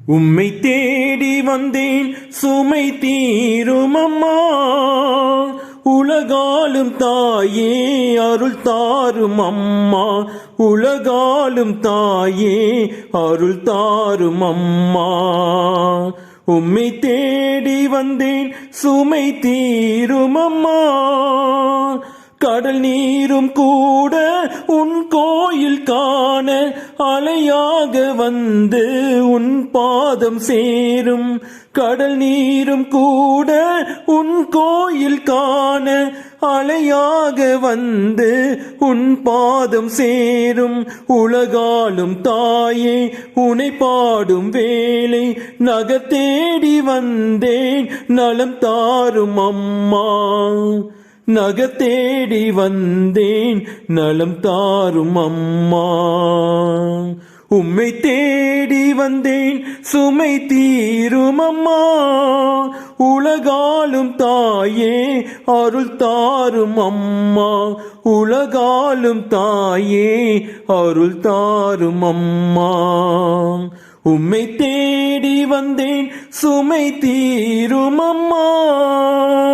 உம்மை தேடி வந்தேன் சுமை தீரும் அம்மா. உலகாலும் தாயே அருள் தாரும் அம்மா. உலகாலும் தாயே அருள் தாரும் அம்மா. உம்மை தேடி வந்தேன் சுமை தீரும் அம்மா. கடல் நீரும் கூட உன் கோயில் காண அலையாக வந்து உன் பாதம் சேரும். கடல் நீரும் கூட உன் கோயில் காண அலையாக வந்து உன் பாதம் சேரும். உலகாலும் தாயே உனை பாடும் வேளை நகர் தேடி வந்தேன் நலம் தாரும் அம்மா. நகர் தேடி வந்தேன் நலம் தாரும் அம்மா. உம்மை தேடி வந்தேன் சுமை தீரும் அம்மா. உலகாலும் தாயே அருள் தாரும் அம்மா. உலகாலும் தாயே அருள் தாரும் அம்மா. உம்மை தேடி வந்தேன் சுமை தீரும் அம்மா.